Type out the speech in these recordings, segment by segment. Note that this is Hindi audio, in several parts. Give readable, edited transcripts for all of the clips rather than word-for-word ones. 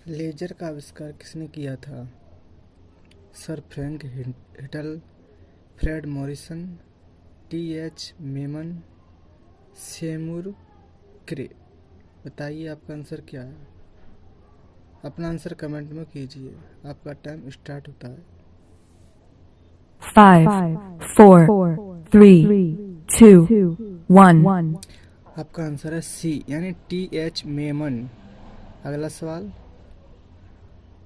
लेजर का आविष्कार किसने किया था? Sir Frank Whittle, Fred Morrison, T H. Maiman, Seymour Cray. बताइए आपका आंसर क्या है। अपना आंसर कमेंट में कीजिए। आपका टाइम स्टार्ट होता है। 5, 4, 3, 2, 1. आपका आंसर है सी यानी टी.एच. मेमन। अगला सवाल,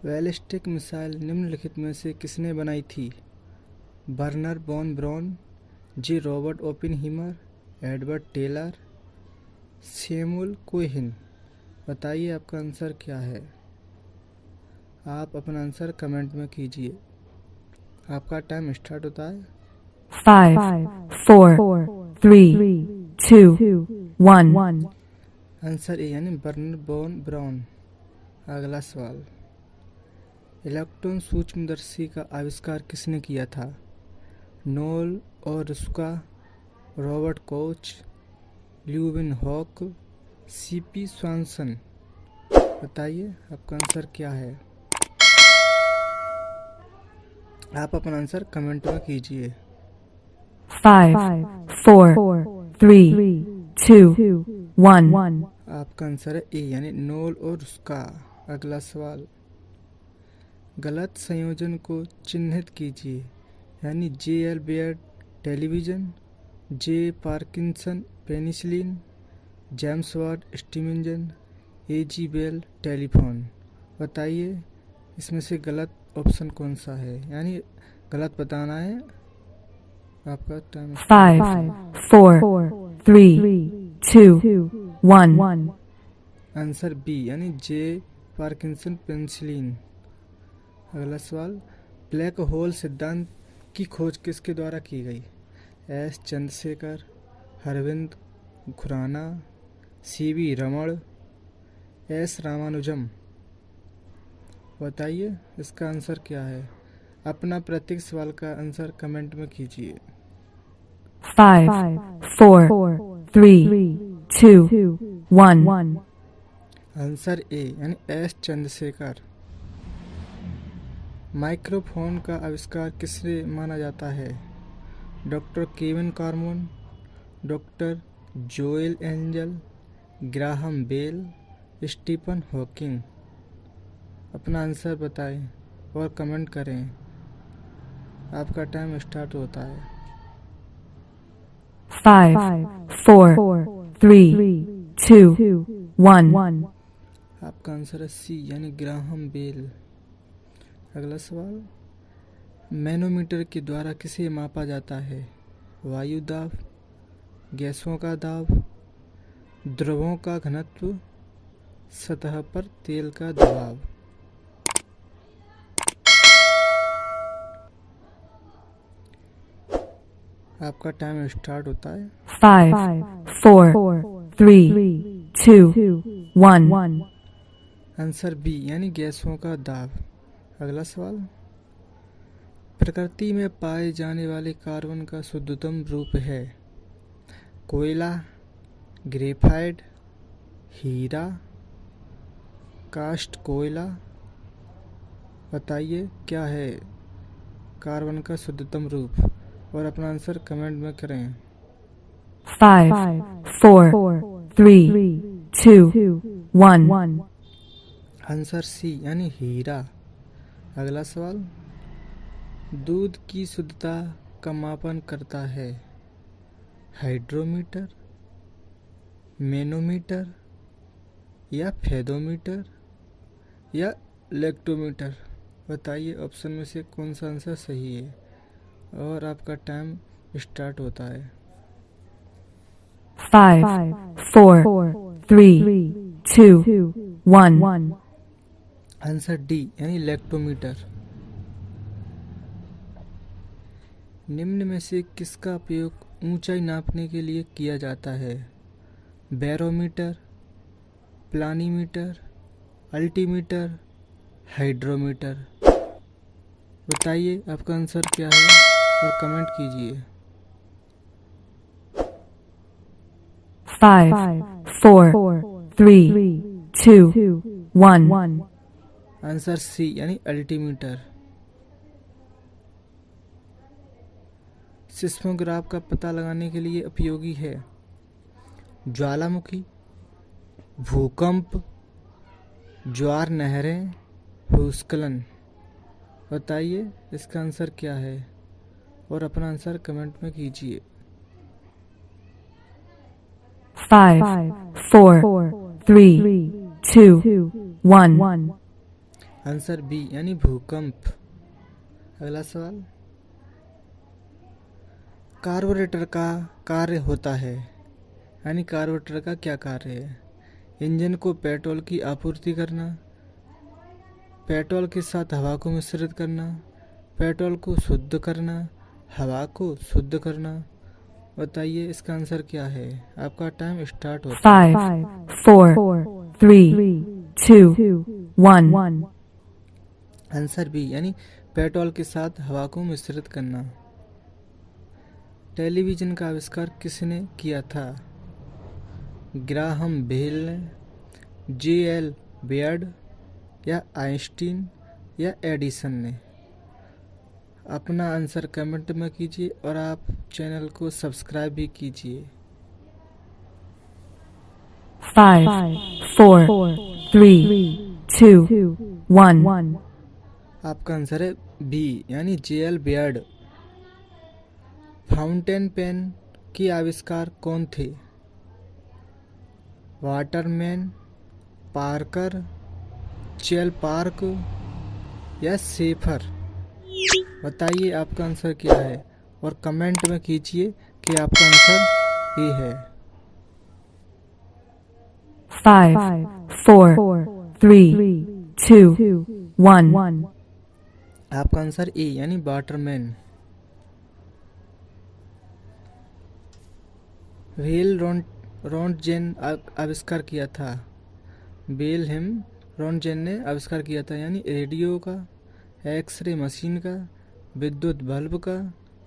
बैलिस्टिक मिसाइल निम्नलिखित में से किसने बनाई थी? Werner von Braun, J Robert Oppenheimer, Edward Teller, Samuel Cohen. बताइए आपका आंसर क्या है। आप अपना आंसर कमेंट में कीजिए। आपका टाइम स्टार्ट होता है। 5, 4, 3, 2, 1. आंसर ए यानी बर्नर बॉन ब्राउन। अगला सवाल, इलेक्ट्रॉन सूक्ष्मदर्शी का आविष्कार किसने किया था? नोल और Ruska, Robert Koch, Leeuwenhoek, C P Swanson. बताइए आपका आंसर क्या है। आप अपना आंसर कमेंट में कीजिए। 5, 4, 3, 2, 1. आपका आंसर है ए यानी नोल और रुस्का। अगला सवाल, गलत संयोजन को चिन्हित कीजिए। यानी जे एल बेयर टेलीविज़न, जे पार्किंसन पेनिसिलिन, जेम्स वाट स्टीमिंजन, ए जी बेल टेलीफोन। बताइए इसमें से गलत ऑप्शन कौन सा है, यानी गलत बताना है। आपका टाइम 5, 4, 3, 2, 1. आंसर बी यानी जे पार्किंसन पेनिसिलिन। अगला सवाल, ब्लैक होल सिद्धांत की खोज किसके द्वारा की गई? S Chandrasekhar, Arvind Khurana, C V Raman, S Ramanujam. बताइए इसका आंसर क्या है। अपना प्रत्येक सवाल का आंसर कमेंट में कीजिए। 5, 4, 3, 2, 1. आंसर ए यानी एस चंद्रशेखर। माइक्रोफोन का आविष्कार किससे माना जाता है? Doctor Kevin Carmon, doctor Joel Engel, Graham Bell, Stephen Hawking. अपना आंसर बताएं और कमेंट करें। आपका टाइम स्टार्ट होता है। 5, 4, 3, 2, 1. आपका आंसर है सी यानी ग्राहम बेल। अगला सवाल, मैनोमीटर के द्वारा किसे मापा जाता है? वायु दाब, गैसों का दाब, द्रवों का घनत्व, सतह पर तेल का दबाव। आपका टाइम स्टार्ट होता है। 5, 4, 3, 2, 1. आंसर बी यानी गैसों का दाब। अगला सवाल, प्रकृति में पाए जाने वाले कार्बन का शुद्धतम रूप है? कोयला, ग्रेफाइट, हीरा, कास्ट कोयला। बताइए क्या है कार्बन का शुद्धतम रूप और अपना आंसर कमेंट में करें। 5, 4, 3, 2, 1. आंसर सी यानी हीरा। अगला सवाल, दूध की शुद्धता का मापन करता है? हाइड्रोमीटर, मैनोमीटर या फेदोमीटर या लेक्टोमीटर। बताइए ऑप्शन में से कौन सा आंसर सही है और आपका टाइम स्टार्ट होता है। 5, 4, 3, 2, 1. आंसर डी यानी लेक्टोमीटर। निम्न में से किसका उपयोग ऊंचाई नापने के लिए किया जाता है? Barometer, planimeter, altimeter, hydrometer. बताइए आपका आंसर क्या है और कमेंट कीजिए। 5, 4, 3, 2, 1. आंसर सी यानी अल्टीमीटर। सिस्मोग्राफ का पता लगाने के लिए उपयोगी है। ज्वालामुखी, भूकंप, ज्वार नहरें, भूस्खलन। बताइए इसका आंसर क्या है और अपना आंसर कमेंट में कीजिए। 5, 4, 3, 2, 1. आंसर बी यानी भूकंप। अगला सवाल, कार्बोरेटर का कार्य होता है, यानी कार्बोरेटर का क्या कार्य है? इंजन को पेट्रोल की आपूर्ति करना, पेट्रोल के साथ हवा को मिश्रित करना, पेट्रोल को शुद्ध करना, हवा को शुद्ध करना। बताइए इसका आंसर क्या है। आपका टाइम स्टार्ट होता है। 5, 4, 3, 2, 1. आंसर बी यानी पेट्रोल के साथ हवा को मिश्रित करना। टेलीविज़न का आविष्कार किसने किया था? ग्राहम बेल ने, जे.एल. बेयर्ड या आइंस्टीन या एडिसन ने? अपना आंसर कमेंट में कीजिए और आप चैनल को सब्सक्राइब भी कीजिए। 5, 4, 3, 2, 1. आपका आंसर है बी यानी जे.एल. बेयर्ड। फाउंटेन पेन की आविष्कार कौन थे? वाटरमैन, पार्कर, चेल पार्क या सेफर? बताइए आपका आंसर क्या है और कमेंट में कीजिए कि आपका आंसर ये है। 5, 4, 3, 2, 1. आपका आंसर ए यानी वाटरमैन। वेल रोन्टजेन आविष्कार किया था। बेलहेम रोन्टजेन ने आविष्कार किया था, यानी रेडियो का, एक्सरे मशीन का, विद्युत बल्ब का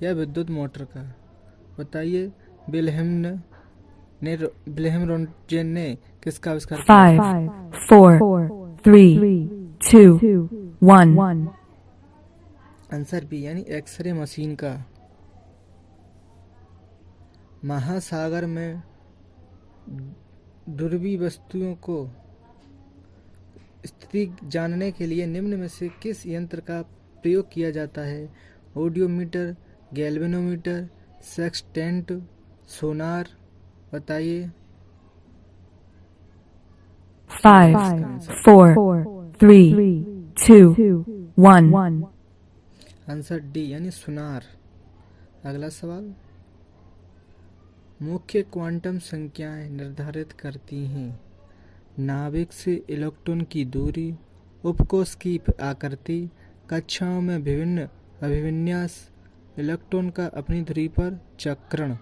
या विद्युत मोटर का? बताइए विल्हेम रोन्टजेन ने किसका आविष्कार किया था? 5, 4, 3, 2, 1. आंसर बी यानी एक्सरे मशीन का। महासागर में ध्रुवीय वस्तुओं को स्थिति जानने के लिए निम्न में से किस यंत्र का प्रयोग किया जाता है? ऑडियोमीटर, गैल्वेनोमीटर, सेक्सटेंट, सोनार? बताइए। 5, 4, 3, 2, 1. आंसर डी यानी सोनार। अगला सवाल, मुख्य क्वांटम संख्याएं निर्धारित करती हैं नाभिक से इलेक्ट्रॉन की दूरी, उपकोष की आकृति, कक्षाओं में विभिन्न अभिविन्यास, इलेक्ट्रॉन का अपनी धुरी पर चक्रण।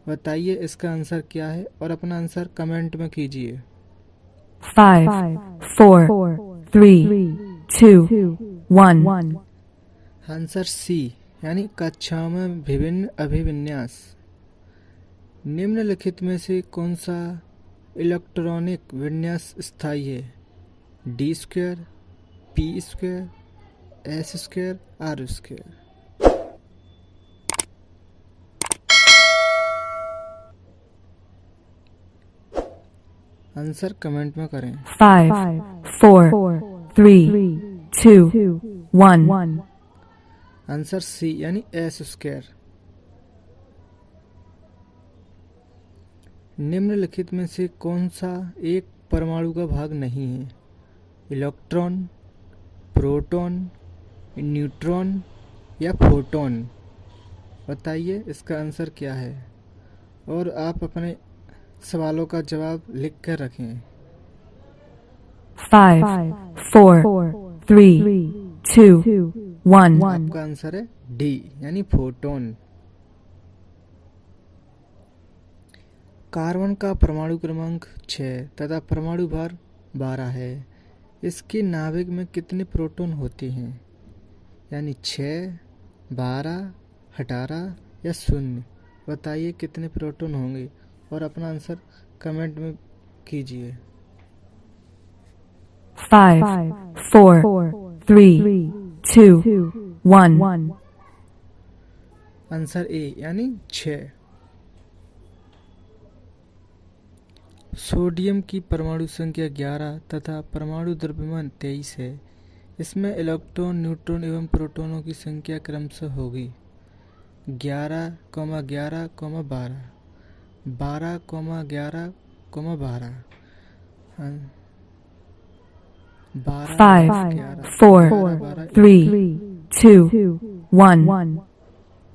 बताइए इसका आंसर क्या है और अपना आंसर कमेंट में कीजिए। 5, 4, 3, 2, 1. आंसर सी यानी कक्षाओं में विभिन्न अभिविन्यास। निम्नलिखित में से कौन सा इलेक्ट्रॉनिक विन्यास स्थायी है? D square, P square, S square, R square? Answer comment में करें। 5, 4, 3, 2, 1. आंसर सी यानी एस स्क्वायर। निम्नलिखित में से कौन सा एक परमाणु का भाग नहीं है? इलेक्ट्रॉन, प्रोटॉन, न्यूट्रॉन या फोटोन? बताइए इसका आंसर क्या है और आप अपने सवालों का जवाब लिख कर रखें। 5, 4, 3, 2, 1. आपका आंसर है डी यानी फोटोन। कार्बन का परमाणु क्रमांक 6 तथा परमाणु भार 12 है। इसके नाभिक में कितने प्रोटॉन होते हैं? यानी 6, 12, 18 या 0? बताइए कितने प्रोटॉन होंगे और अपना आंसर कमेंट में कीजिए। 5, 4, 3, 2, 1. आंसर ए यानी 6। सोडियम की परमाणु संख्या 11 तथा परमाणु द्रव्यमान 23 है। इसमें इलेक्ट्रॉन, न्यूट्रॉन एवं प्रोटॉनों की संख्या क्रमशः होगी 11, 11, 12, 12, 11, 12, 5, 4, 3, 2, 1.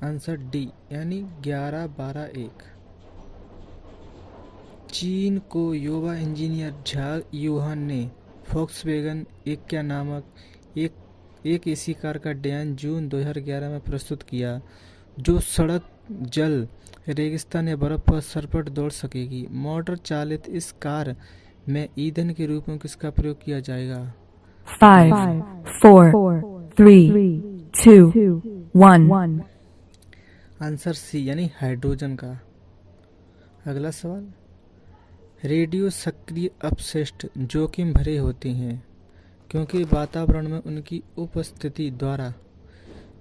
आंसर डी यानी 11, 12, 1। चीन को युवा इंजीनियर झांग यूहान ने फोक्सवैगन एक्या नामक एक एसी कार का डिजाइन जून 2011 में प्रस्तुत किया, जो सड़क, जल, रेगिस्तान या बर्फ पर सरपट दौड़ सकेगी। मोटर चालित इस कार में ईंधन के रूप में किसका प्रयोग किया जाएगा? 5, 4, 3, 2, 1. आंसर सी यानी हाइड्रोजन का। अगला सवाल, रेडियो सक्रिय अपशिष्ट जोखिम भरे होते हैं क्योंकि वातावरण में उनकी उपस्थिति द्वारा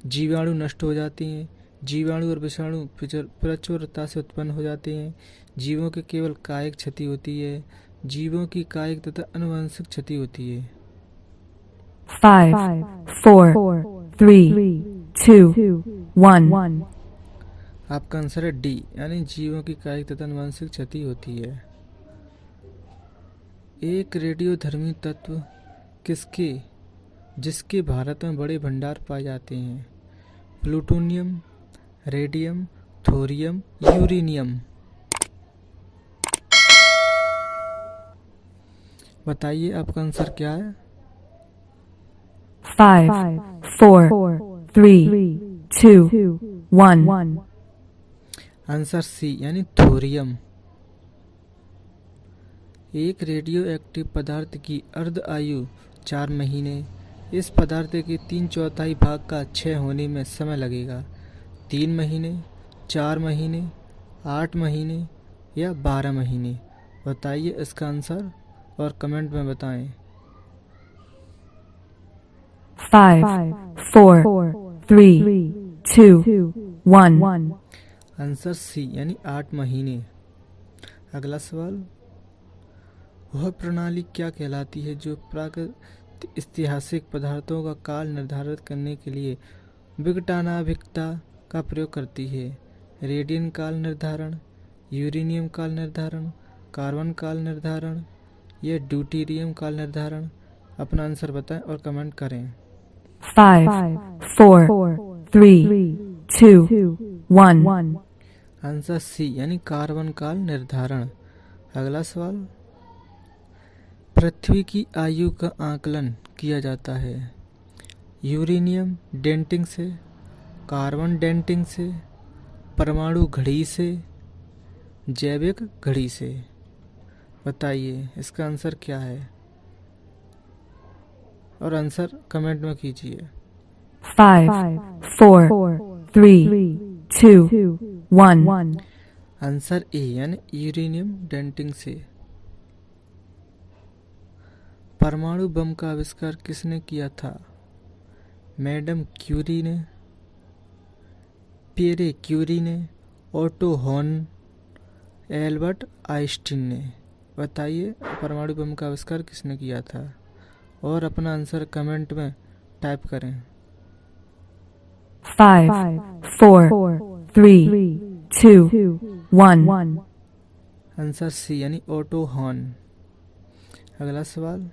जीवाणु नष्ट हो जाते हैं। जीवाणु और विषाणु प्रचुरता से उत्पन्न हो जाते हैं। जीवों की केवल कायिक क्षति होती है। जीवों की कायिक तथा आनुवंशिक क्षति होती है। 5, 4, 3, 2, 1. आपका आंसर है डी यानी जीवों की कायिक तथा आनुवंशिक क्षति होती है। एक रेडियोधर्मी तत्व जिसके भारत में बड़े भंडार पाए जाते हैं? Plutonium, radium, thorium, uranium. बताइए आपका आंसर क्या है? 5, 4, 3, 2, 1. आंसर सी यानी थोरियम। एक रेडियो एक्टिव पदार्थ की अर्ध आयु 4 महीने। इस पदार्थ के 3/4 भाग का क्षय होने में समय लगेगा। 3 महीने, 4 महीने, 8 महीने या 12 महीने। बताइए इसका आंसर और कमेंट में बताएं। 5, 4, 3, 2, 1. आंसर सी यानी 8 महीने। अगला सवाल, वह प्रणाली क्या कहलाती है जो प्रागैतिहासिक पदार्थों का काल निर्धारित करने के लिए विघटनाभिक्ता का प्रयोग करती है? रेडियन काल निर्धारण, यूरेनियम काल निर्धारण, कार्बन काल निर्धारण या ड्यूटेरियम काल निर्धारण? अपना आंसर बताएं और कमेंट करें। 5, 4, 3, 2, 1. आंसर सी यानी कार्बन काल निर्धारण। अगला सवाल, पृथ्वी की आयु का आकलन किया जाता है यूरेनियम डेटिंग से, कार्बन डेटिंग से, परमाणु घड़ी से, जैविक घड़ी से? बताइए इसका आंसर क्या है और आंसर कमेंट में कीजिए। 5, 4, 3, 2, 1. आंसर ए यानी यूरेनियम डेटिंग से। परमाणु बम का आविष्कार किसने किया था? मैडम क्यूरी ने, पियरे क्यूरी ने, ओटो हॉर्न, एल्बर्ट आइंस्टीन ने? बताइए परमाणु बम का आविष्कार किसने किया था और अपना आंसर कमेंट में टाइप करें। 5, 4, 3, 2, 1. आंसर सी यानी ओटो हॉर्न। अगला सवाल,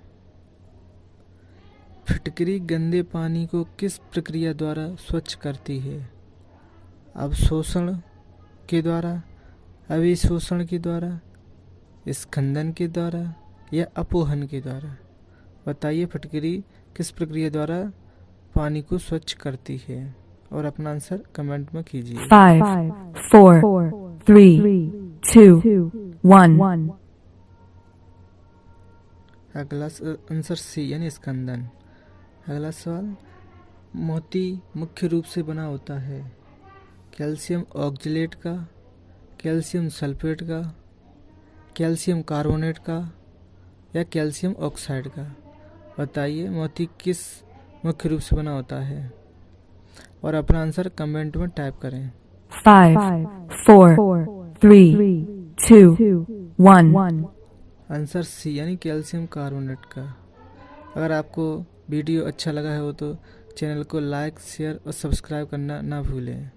फिटकरी गंदे पानी को किस प्रक्रिया द्वारा स्वच्छ करती है? अवशोषण के द्वारा, अभिशोषण के द्वारा, स्खंदन के द्वारा या अपोहन के द्वारा? बताइए फिटकरी किस प्रक्रिया द्वारा पानी को स्वच्छ करती है और अपना आंसर कमेंट में कीजिए। 5, 4, 3, 2, 1. अगला आंसर सी यानी स्कंदन। अगला सवाल, मोती मुख्य रूप से बना होता है कैल्शियम ऑक्जेलेट का, कैल्शियम सल्फेट का, कैल्शियम कार्बोनेट का या कैल्शियम ऑक्साइड का? बताइए मोती किस मुख्य रूप से बना होता है और अपना आंसर कमेंट में टाइप करें। 5, 4, 3, 2, 1. आंसर सी यानी कैल्शियम कार्बोनेट का। अगर आपको वीडियो अच्छा लगा है हो तो चैनल को लाइक, शेयर और सब्सक्राइब करना ना भूलें।